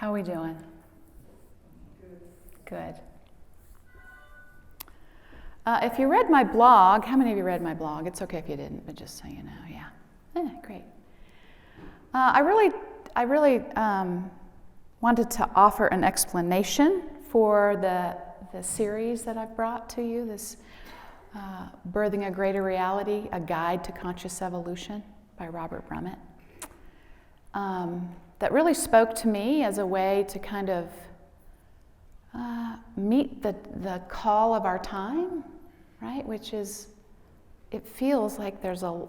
How are we doing? Good. If you read my blog, how many of you read my blog? It's okay if you didn't, but just so you know, yeah. Great. I really wanted to offer an explanation for the series that I've brought to you, this Birthing a Greater Reality, A Guide to Conscious Evolution by Robert Brumet. That really spoke to me as a way to kind of meet the call of our time, right? Which is, it feels like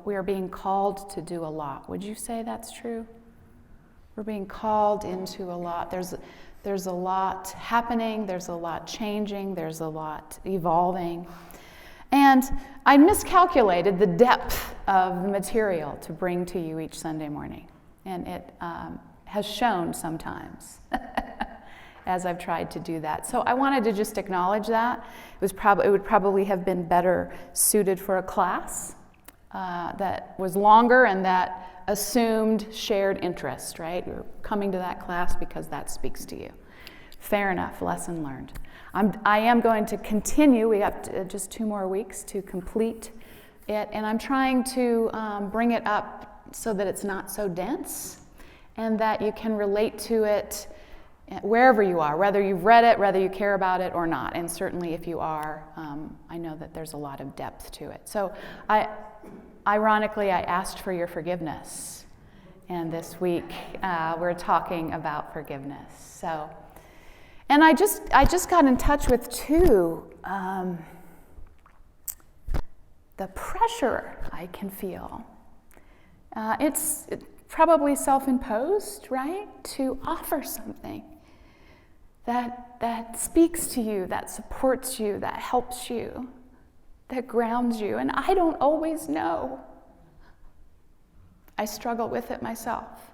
we are being called to do a lot. Would you say that's true? We're being called into a lot. There's a lot happening, there's a lot changing, there's a lot evolving. And I miscalculated the depth of the material to bring to you each Sunday morning. And it has shown sometimes as I've tried to do that. So I wanted to just acknowledge that. It would probably have been better suited for a class that was longer and that assumed shared interest, right? You're coming to that class because that speaks to you. Fair enough, lesson learned. I am going to continue. We got just 2 more weeks to complete it, and I'm trying to bring it up so that it's not so dense and that you can relate to it wherever you are, whether you've read it, whether you care about it or not. And certainly if you are, I know that there's a lot of depth to it. So ironically, I asked for your forgiveness. And this week, we're talking about forgiveness. So, and I just got in touch with the pressure I can feel. It's probably self-imposed, right? To offer something that speaks to you, that supports you, that helps you, that grounds you. And I don't always know. I struggle with it myself.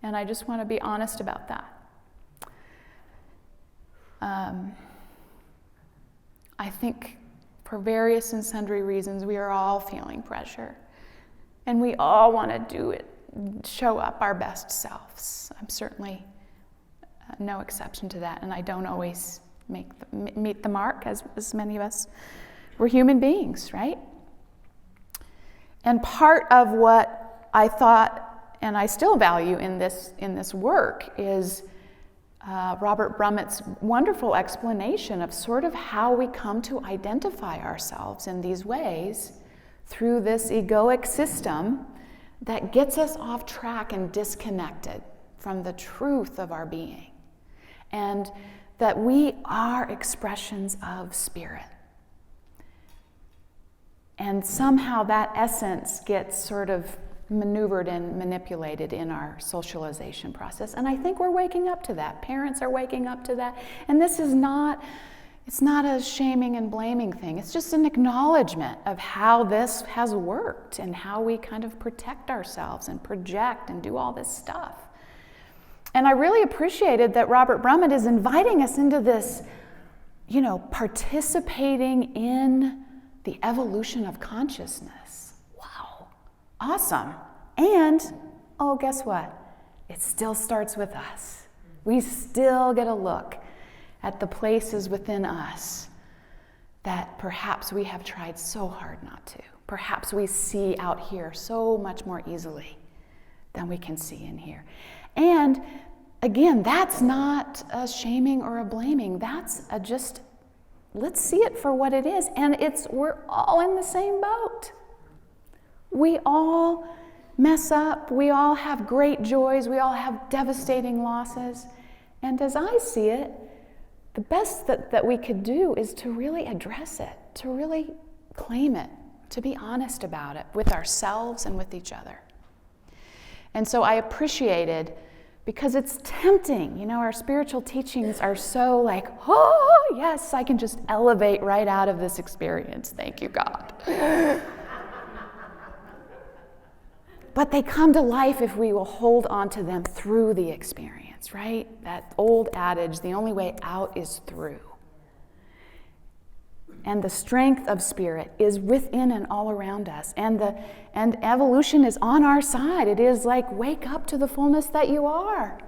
And I just want to be honest about that. I think for various and sundry reasons, we are all feeling pressure. And we all want to do it, show up our best selves. I'm certainly no exception to that. And I don't always meet the mark, as many of us. We're human beings, right? And part of what I thought, and I still value in this work, is Robert Brumet's wonderful explanation of sort of how we come to identify ourselves in these ways through this egoic system that gets us off track and disconnected from the truth of our being, and that we are expressions of spirit. And somehow that essence gets sort of maneuvered and manipulated in our socialization process. And I think we're waking up to that. Parents are waking up to that. And this is it's not a shaming and blaming thing. It's just an acknowledgement of how this has worked and how we kind of protect ourselves and project and do all this stuff. And I really appreciated that Robert Brumet is inviting us into this, participating in the evolution of consciousness. Wow, awesome. And, guess what? It still starts with us. We still get a look at the places within us that perhaps we have tried so hard not to. Perhaps we see out here so much more easily than we can see in here. And again, that's not a shaming or a blaming. That's let's see it for what it is. And we're all in the same boat. We all mess up. We all have great joys. We all have devastating losses. And as I see it, the best that we could do is to really address it, to really claim it, to be honest about it with ourselves and with each other. And so I appreciated, because it's tempting, our spiritual teachings are so like, oh, yes, I can just elevate right out of this experience. Thank you, God. But they come to life if we will hold on to them through the experience, right? That old adage, the only way out is through. And the strength of spirit is within and all around us. And evolution is on our side. It is like, wake up to the fullness that you are.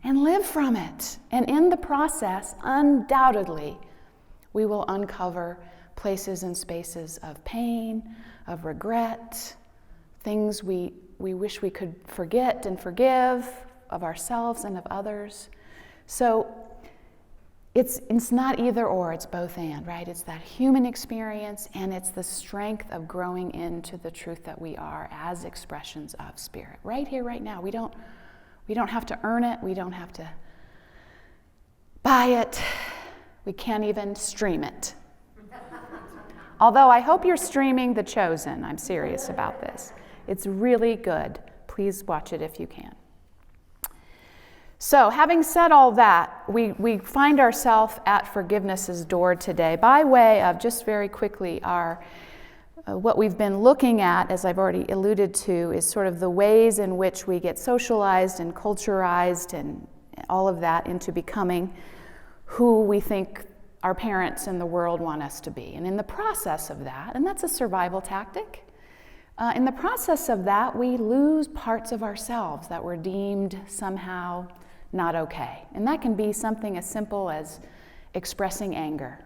and live from it. And in the process, undoubtedly, we will uncover places and spaces of pain, of regret, things we wish we could forget and forgive of ourselves and of others. So it's not either or, it's both and, right? It's that human experience, and it's the strength of growing into the truth that we are as expressions of spirit. Right here, right now. We don't have to earn it. We don't have to buy it. We can't even stream it. Although I hope you're streaming The Chosen. I'm serious about this. It's really good. Please watch it if you can. So, having said all that, we find ourselves at forgiveness's door today by way of, just very quickly, our what we've been looking at, as I've already alluded to, is sort of the ways in which we get socialized and culturized and all of that into becoming who we think our parents and the world want us to be. And in the process of that, and that's a survival tactic, in the process of that, we lose parts of ourselves that were deemed somehow not okay. And that can be something as simple as expressing anger.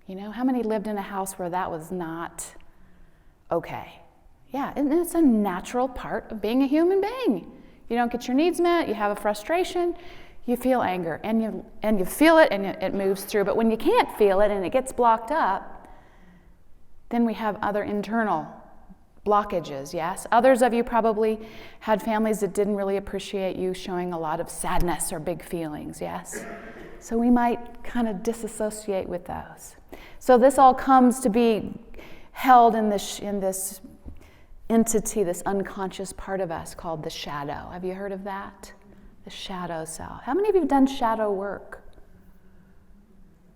You know, how many lived in a house where that was not okay? Yeah, and it's a natural part of being a human being. You don't get your needs met, you have a frustration, you feel anger, and you feel it, and it moves through. But when you can't feel it and it gets blocked up, then we have other internal blockages, yes? Others of you probably had families that didn't really appreciate you showing a lot of sadness or big feelings, yes? So we might kind of disassociate with those. So this all comes to be held in this entity, this unconscious part of us called the shadow. Have you heard of that? The shadow self. How many of you have done shadow work?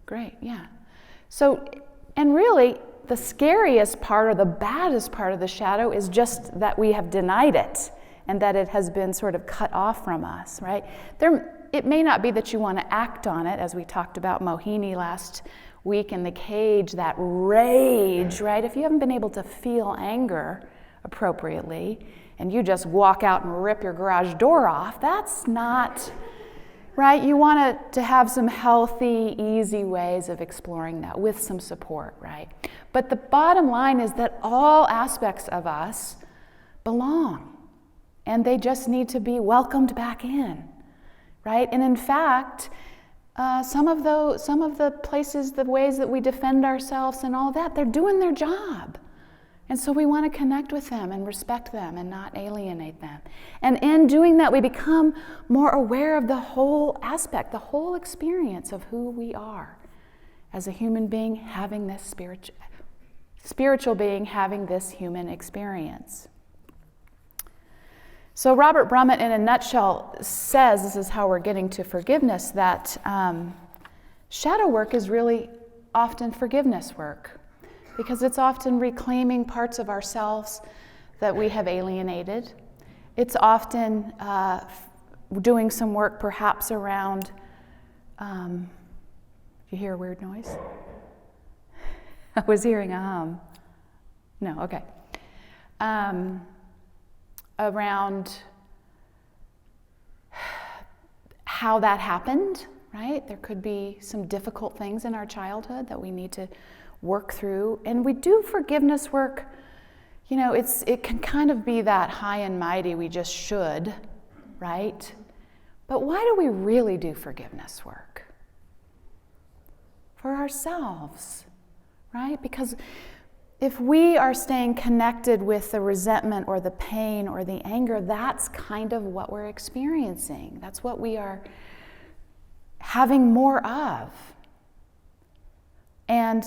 Great, yeah. So, and really, the scariest part or the baddest part of the shadow is just that we have denied it and that it has been sort of cut off from us, right? It may not be that you want to act on it, as we talked about Mohini last week in the cage, that rage, right? If you haven't been able to feel anger appropriately and you just walk out and rip your garage door off, that's not, right? You want to have some healthy, easy ways of exploring that with some support, right? But the bottom line is that all aspects of us belong, and they just need to be welcomed back in, right? And in fact, some of the places, the ways that we defend ourselves and all that, they're doing their job. And so we want to connect with them and respect them and not alienate them. And in doing that, we become more aware of the whole aspect, the whole experience of who we are as a human being having this spiritual being having this human experience. So Robert Brumet, in a nutshell, says, this is how we're getting to forgiveness, that shadow work is really often forgiveness work, because it's often reclaiming parts of ourselves that we have alienated. It's often doing some work perhaps around, you hear a weird noise? I was hearing a hum. No, okay. Around how that happened, right? There could be some difficult things in our childhood that we need to work through. And we do forgiveness work, you know, it can kind of be that high and mighty, we just should, right? But why do we really do forgiveness work? For ourselves, right? Because if we are staying connected with the resentment or the pain or the anger, that's kind of what we're experiencing. That's what we are having more of. And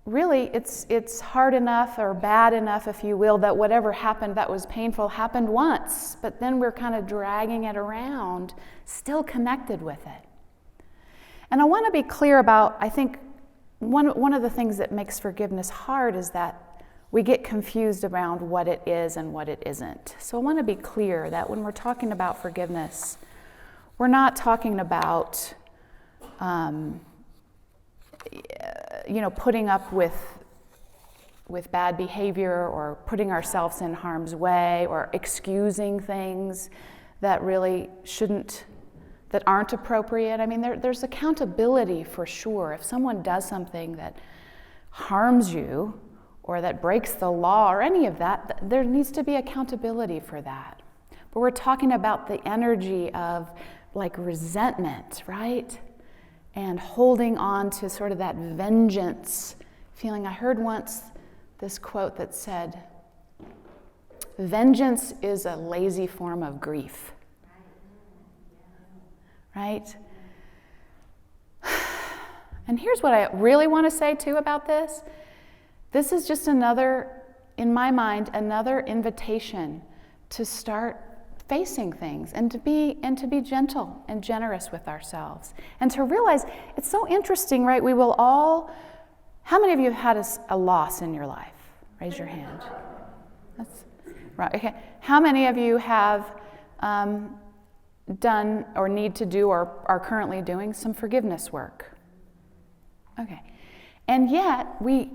really, it's hard enough or bad enough, if you will, that whatever happened that was painful happened once, but then we're kind of dragging it around, still connected with it. And I want to be clear about, I think, one of the things that makes forgiveness hard is that we get confused around what it is and what it isn't. So I want to be clear that when we're talking about forgiveness, we're not talking about putting up with bad behavior or putting ourselves in harm's way or excusing things that really shouldn't that aren't appropriate. I mean, there's accountability for sure. If someone does something that harms you or that breaks the law or any of that, there needs to be accountability for that. But we're talking about the energy of like resentment, right? And holding on to sort of that vengeance feeling. I heard once this quote that said, "Vengeance is a lazy form of grief." Right? And here's what I really want to say too about this. This is just another, in my mind, another invitation to start facing things and to be gentle and generous with ourselves. And to realize, it's so interesting, right? We will all, how many of you have had a loss in your life? Raise your hand. That's right. Okay. How many of you have done or need to do or are currently doing some forgiveness work? Okay. And yet we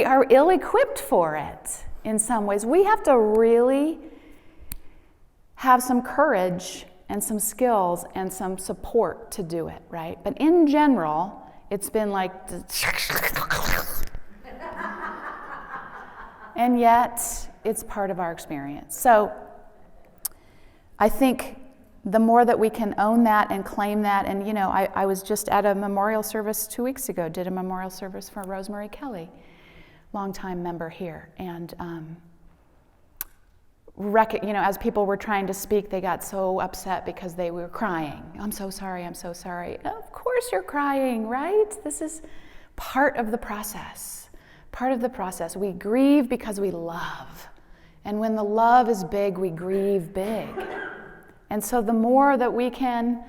are ill-equipped for it in some ways. We have to really have some courage and some skills and some support to do it, right? But in general, it's been like and yet it's part of our experience. So I think the more that we can own that and claim that, and you know, I was just at a memorial service 2 weeks ago, did a memorial service for Rosemary Kelly, longtime member here, and you know, as people were trying to speak, they got so upset because they were crying. I'm so sorry, I'm so sorry. Of course you're crying, right? This is part of the process. Part of the process. We grieve because we love. And when the love is big, we grieve big. And so the more that we can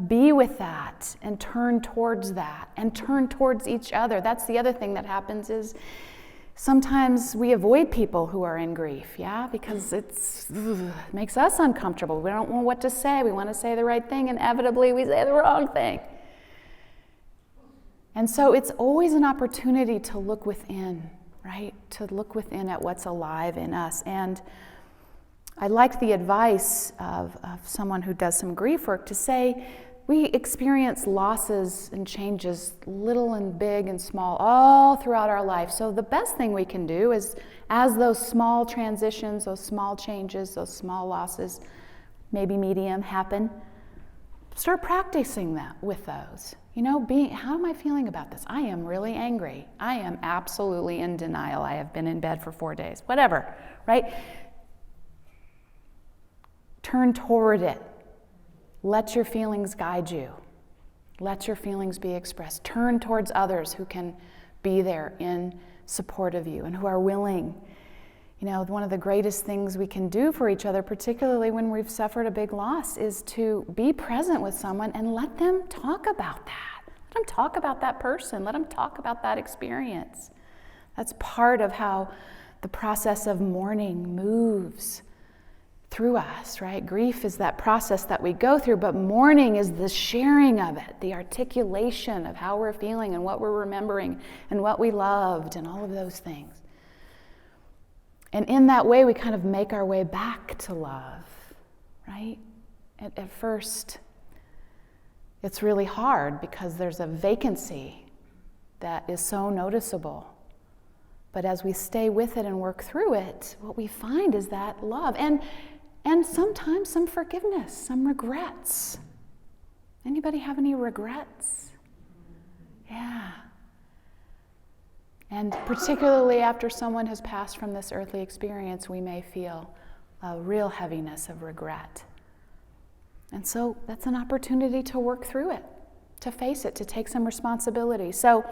be with that and turn towards that and turn towards each other, that's the other thing that happens is sometimes we avoid people who are in grief, yeah, because it makes us uncomfortable. We don't know what to say. We want to say the right thing. Inevitably, we say the wrong thing. And so it's always an opportunity to look within, right? To look within at what's alive in us. And I like the advice of someone who does some grief work to say, we experience losses and changes, little and big and small, all throughout our life. So the best thing we can do is, as those small transitions, those small changes, those small losses, maybe medium, happen, start practicing that with those. You know, how am I feeling about this? I am really angry. I am absolutely in denial. I have been in bed for 4 days. Whatever, right? Turn toward it. Let your feelings guide you. Let your feelings be expressed. Turn towards others who can be there in support of you and who are willing. You know, one of the greatest things we can do for each other, particularly when we've suffered a big loss, is to be present with someone and let them talk about that. Let them talk about that person. Let them talk about that experience. That's part of how the process of mourning moves through us, right? Grief is that process that we go through, but mourning is the sharing of it, the articulation of how we're feeling and what we're remembering and what we loved and all of those things. And in that way, we kind of make our way back to love, right? At first, it's really hard because there's a vacancy that is so noticeable. But as we stay with it and work through it, what we find is that love. And sometimes some forgiveness, some regrets. Anybody have any regrets? Yeah. And particularly after someone has passed from this earthly experience, we may feel a real heaviness of regret. And so that's an opportunity to work through it, to face it, to take some responsibility. So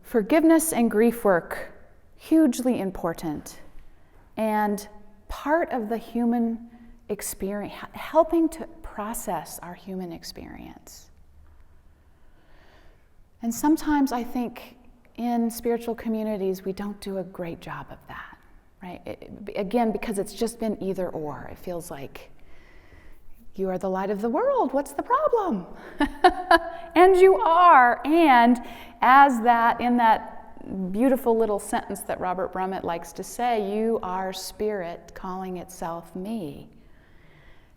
forgiveness and grief work, hugely important. And part of the human experience, helping to process our human experience. And sometimes I think in spiritual communities, we don't do a great job of that, right? Again, because it's just been either or. It feels like you are the light of the world. What's the problem? And you are. And as that, in that beautiful little sentence that Robert Brumet likes to say, you are spirit calling itself me.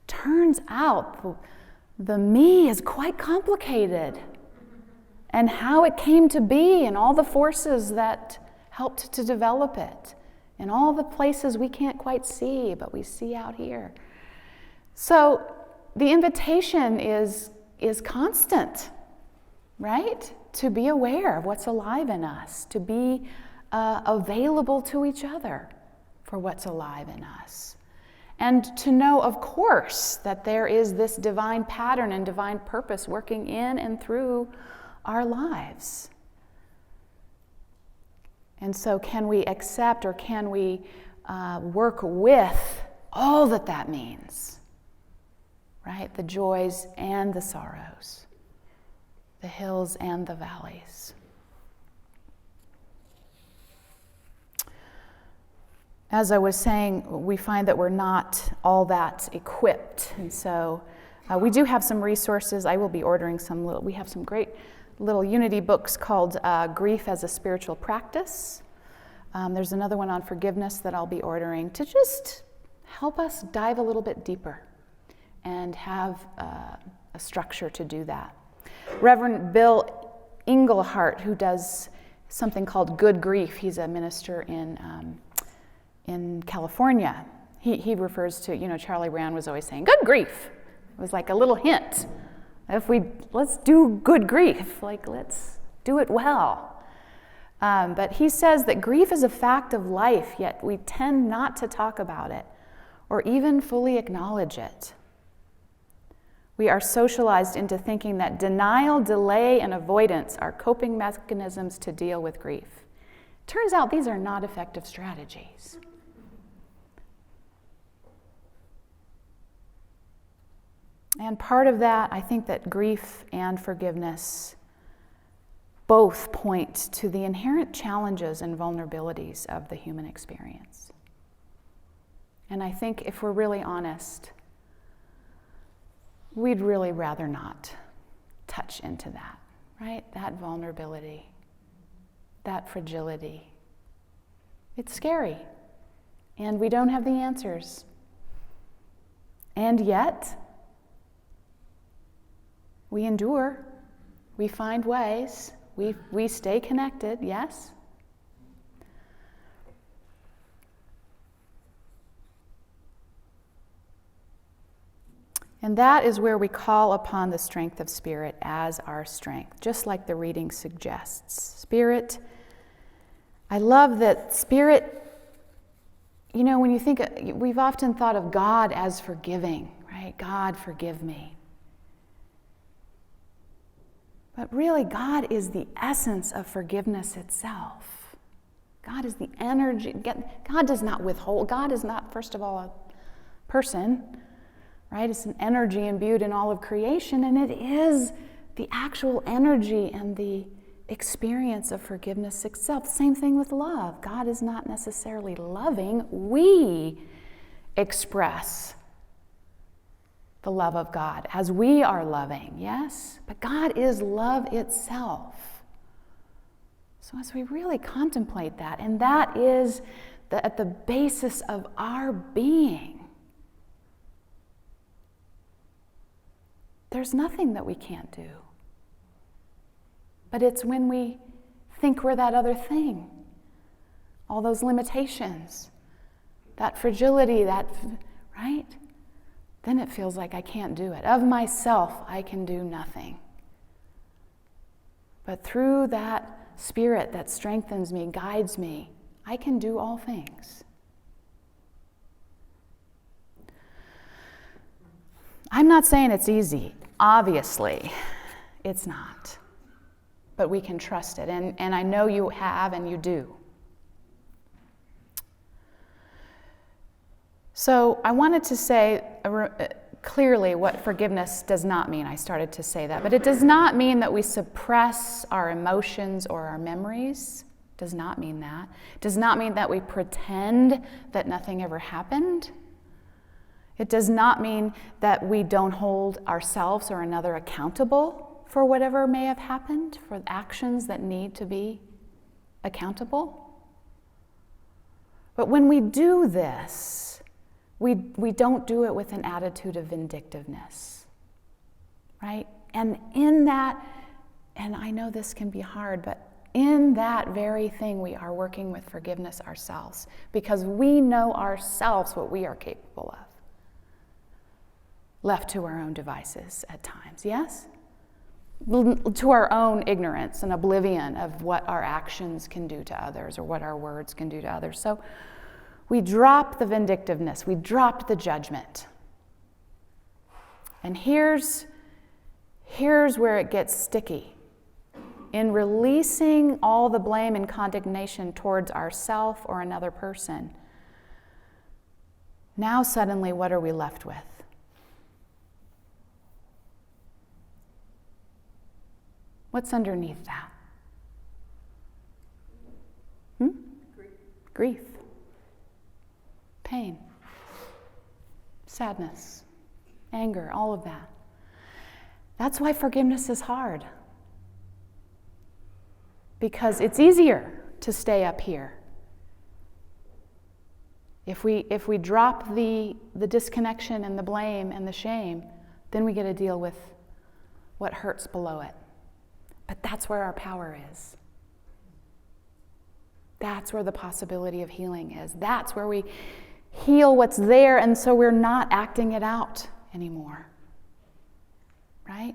turns out the me is quite complicated, and how it came to be, and all the forces that helped to develop it, and all the places we can't quite see, but we see out here. So the invitation is constant, right? To be aware of what's alive in us, to be available to each other for what's alive in us. And to know, of course, that there is this divine pattern and divine purpose working in and through our lives. And so can we accept, or can we work with all that means, right? The joys and the sorrows, the hills and the valleys. As I was saying, we find that we're not all that equipped. And so we do have some resources. I will be ordering we have some great little Unity books called Grief as a Spiritual Practice. There's another one on forgiveness that I'll be ordering to just help us dive a little bit deeper and have a structure to do that. Reverend Bill Englehart, who does something called Good Grief, he's a minister in California. He refers to, Charlie Brown was always saying, good grief. It was like a little hint. Let's do good grief, let's do it well. But he says that grief is a fact of life, yet we tend not to talk about it or even fully acknowledge it. We are socialized into thinking that denial, delay, and avoidance are coping mechanisms to deal with grief. Turns out these are not effective strategies. And part of that, I think that grief and forgiveness both point to the inherent challenges and vulnerabilities of the human experience. And I think if we're really honest, we'd really rather not touch into that, right? That vulnerability, that fragility. It's scary, and we don't have the answers. And yet, we endure, we find ways, we stay connected, yes? And that is where we call upon the strength of Spirit as our strength, just like the reading suggests. Spirit, I love that Spirit, when you think, we've often thought of God as forgiving, right? God, forgive me. But really, God is the essence of forgiveness itself. God is the energy. God does not withhold. God is not, first of all, a person, right? It's an energy imbued in all of creation, and it is the actual energy and the experience of forgiveness itself. Same thing with love. God is not necessarily loving. We express the love of God as we are loving, yes? But God is love itself. So as we really contemplate that, and that is at the basis of our being, there's nothing that we can't do. But it's when we think we're that other thing, all those limitations, that fragility, right? Then it feels like I can't do it. Of myself, I can do nothing. But through that Spirit that strengthens me, guides me, I can do all things. I'm not saying it's easy. Obviously, it's not. But we can trust it. And I know you have and you do. So I wanted to say clearly what forgiveness does not mean. I started to say that. But it does not mean that we suppress our emotions or our memories. It does not mean that. It does not mean that we pretend that nothing ever happened. It does not mean that we don't hold ourselves or another accountable for whatever may have happened, for actions that need to be accountable. But when we do this, we don't do it with an attitude of vindictiveness, right? And in that, and I know this can be hard, but in that very thing, we are working with forgiveness ourselves, because we know ourselves what we are capable of, left to our own devices at times, yes? To our own ignorance and oblivion of what our actions can do to others or what our words can do to others. So we drop the vindictiveness, we drop the judgment. And here's where it gets sticky. In releasing all the blame and condemnation towards ourselves or another person, now suddenly what are we left with? What's underneath that? Grief. Pain. Sadness. Anger, all of that. That's why forgiveness is hard. Because it's easier to stay up here. If we drop the disconnection and the blame and the shame, then we get to deal with what hurts below it. But that's where our power is. That's where the possibility of healing is. That's where we heal what's there, and so we're not acting it out anymore. Right?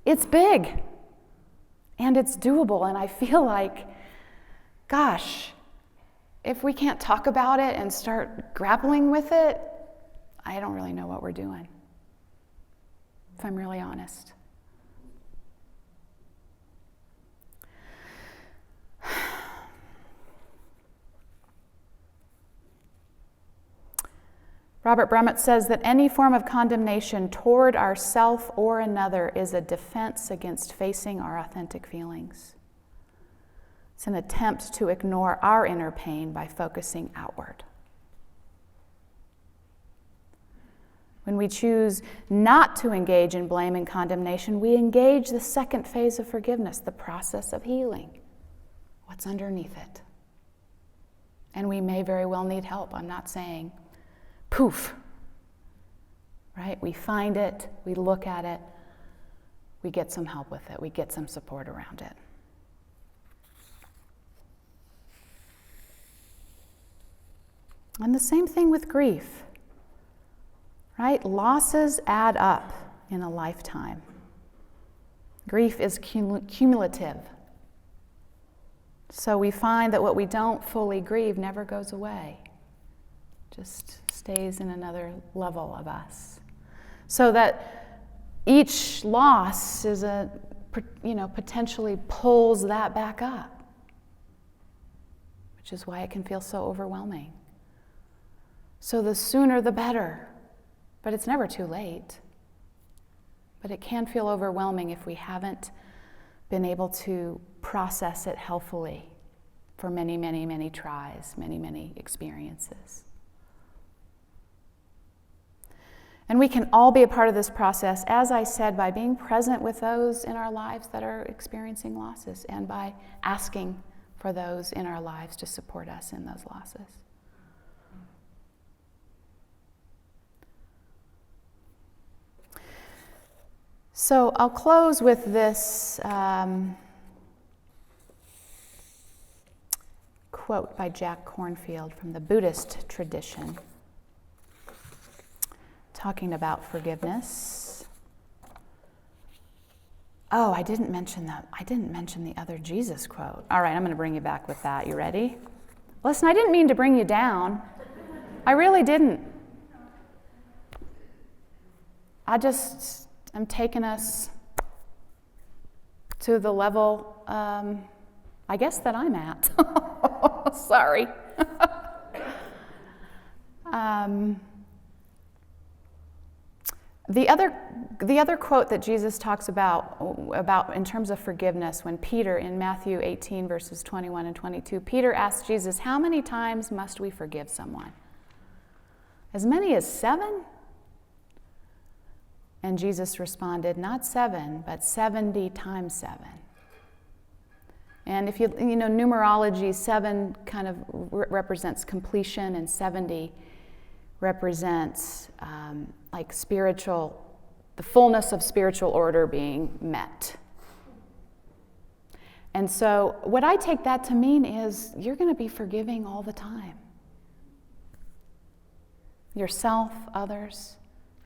It's big. And it's doable, and I feel like, gosh, if we can't talk about it and start grappling with it, I don't really know what we're doing, if I'm really honest. Robert Brumet says that any form of condemnation toward ourself or another is a defense against facing our authentic feelings. It's an attempt to ignore our inner pain by focusing outward. When we choose not to engage in blame and condemnation, we engage the second phase of forgiveness, the process of healing. What's underneath it? And we may very well need help. I'm not saying poof, right? We find it, we look at it, we get some help with it, we get some support around it. And the same thing with grief, right? Losses add up in a lifetime. Grief is cumulative. So we find that what we don't fully grieve never goes away. Just stays in another level of us. So that each loss is potentially pulls that back up, which is why it can feel so overwhelming. So the sooner the better, but it's never too late. But it can feel overwhelming if we haven't been able to process it healthfully for many, many, many tries, many, many experiences. And we can all be a part of this process, as I said, by being present with those in our lives that are experiencing losses and by asking for those in our lives to support us in those losses. So I'll close with this quote by Jack Kornfield from the Buddhist tradition, talking about forgiveness. Oh, I didn't mention the other Jesus quote. All right, I'm going to bring you back with that. You ready? Listen, I didn't mean to bring you down. I really didn't. I'm taking us to the level, I guess, that I'm at. Sorry. The other quote that Jesus talks about in terms of forgiveness, when Peter, in Matthew 18, verses 21 and 22, Peter asked Jesus, "How many times must we forgive someone? As many as 7? And Jesus responded, "Not 7, but 70 times 7. And if you numerology, 7 kind of represents completion, and 70 represents like the fullness of spiritual order being met. And so what I take that to mean is you're going to be forgiving all the time. Yourself, others,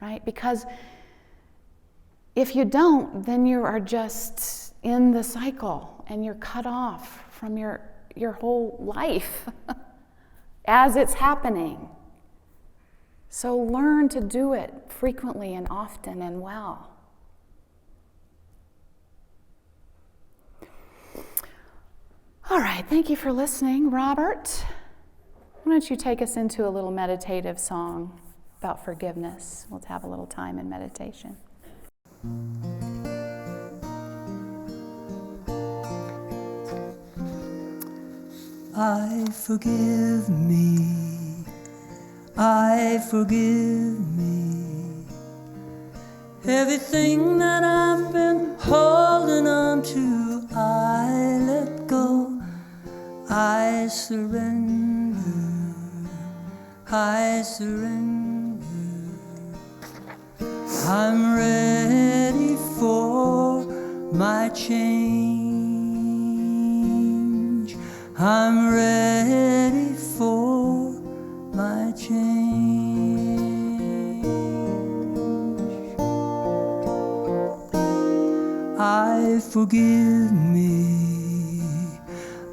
right? Because if you don't, then you are just in the cycle and you're cut off from your whole life as it's happening. So learn to do it frequently and often and well. All right, thank you for listening. Robert, why don't you take us into a little meditative song about forgiveness? We'll have a little time in meditation. I forgive me, I forgive me. Everything that I've been holding on to, I let go. I surrender, I surrender. I'm ready for my change. I'm ready for my change. I forgive me,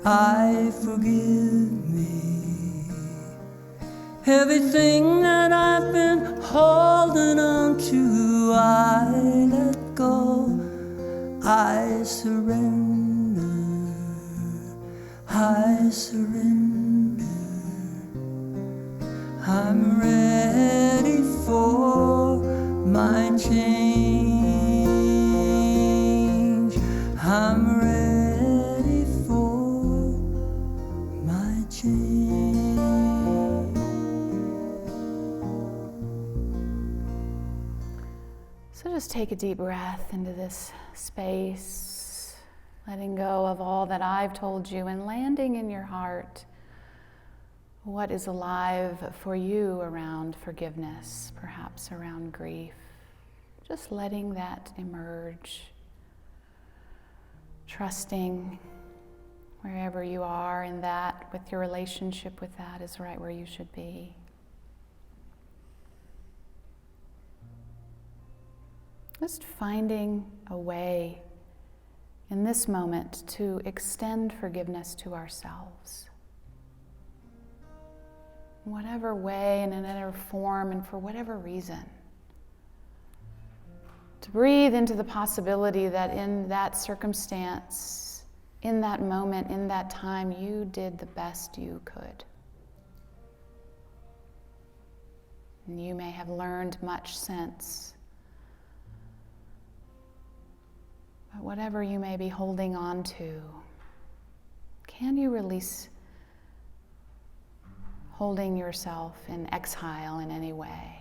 I forgive me. Everything that I've been holding on to, I let go. I surrender, I surrender. I'm ready for my change. I'm ready for my change. So just take a deep breath into this space, letting go of all that I've told you and landing in your heart what is alive for you around forgiveness, perhaps around grief. Just letting that emerge, trusting wherever you are in that, with your relationship with that, is right where you should be. Just finding a way in this moment to extend forgiveness to ourselves. In whatever way, in another form, and for whatever reason. To breathe into the possibility that in that circumstance, in that moment, in that time, you did the best you could. And you may have learned much since. But whatever you may be holding on to, can you release holding yourself in exile in any way?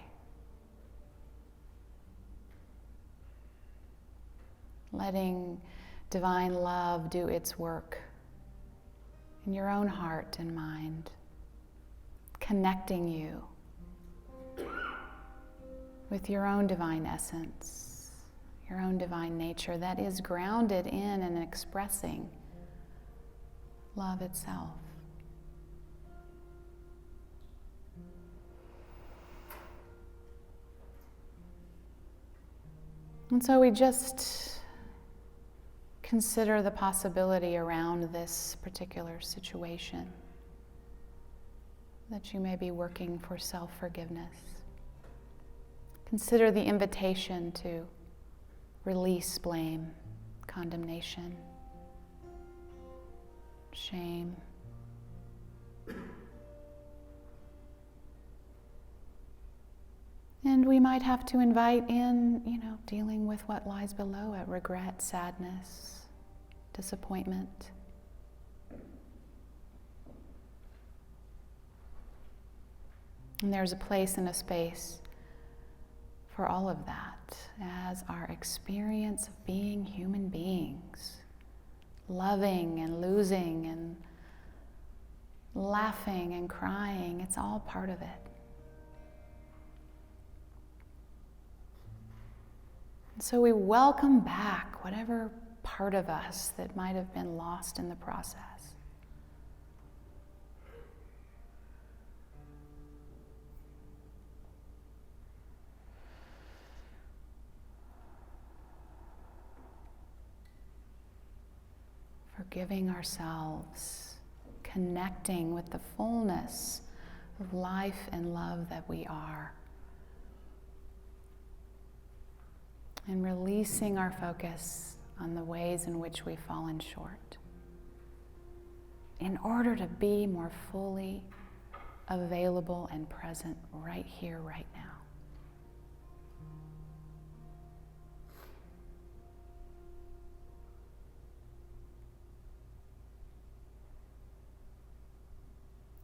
Letting divine love do its work in your own heart and mind, connecting you with your own divine essence, your own divine nature that is grounded in and expressing love itself. And so we just consider the possibility around this particular situation that you may be working for self-forgiveness. Consider the invitation to release blame, condemnation, shame. And we might have to invite in, dealing with what lies below it, regret, sadness, disappointment. And there's a place and a space for all of that as our experience of being human beings, loving and losing and laughing and crying. It's all part of it. So we welcome back whatever part of us that might have been lost in the process. Forgiving ourselves, connecting with the fullness of life and love that we are. And releasing our focus on the ways in which we've fallen short in order to be more fully available and present right here, right now.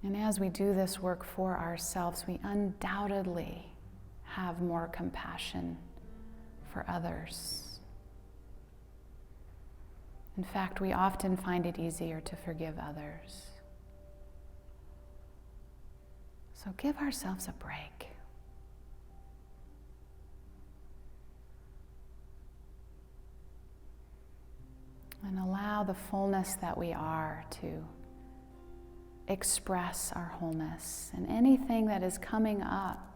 And as we do this work for ourselves, we undoubtedly have more compassion for others. In fact, we often find it easier to forgive others. So give ourselves a break. And allow the fullness that we are to express our wholeness. And anything that is coming up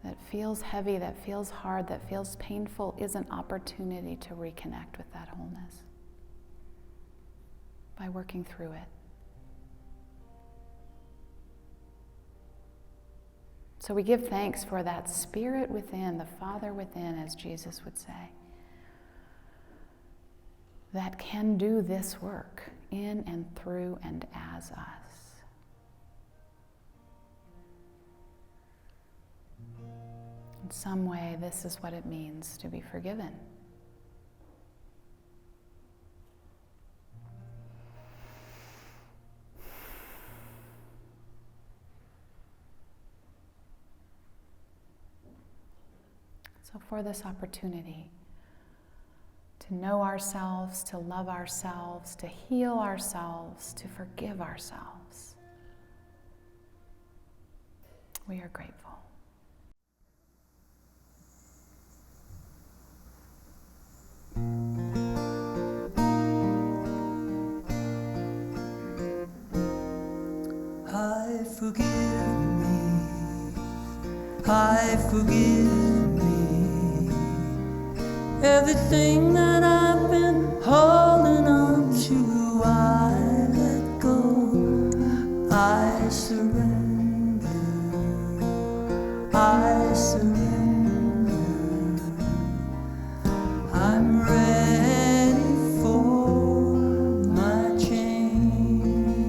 that feels heavy, that feels hard, that feels painful is an opportunity to reconnect with that wholeness by working through it. So we give thanks for that spirit within, the Father within, as Jesus would say, that can do this work in and through and as us. In some way, this is what it means to be forgiven. So for this opportunity to know ourselves, to love ourselves, to heal ourselves, to forgive ourselves, we are grateful. I forgive me. Everything that I've been holding on to, I let go. I surrender. I surrender. I'm ready for my change.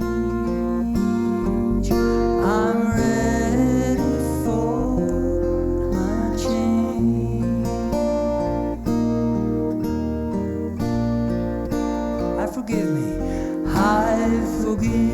I'm ready for my change. Forgive me. I forgive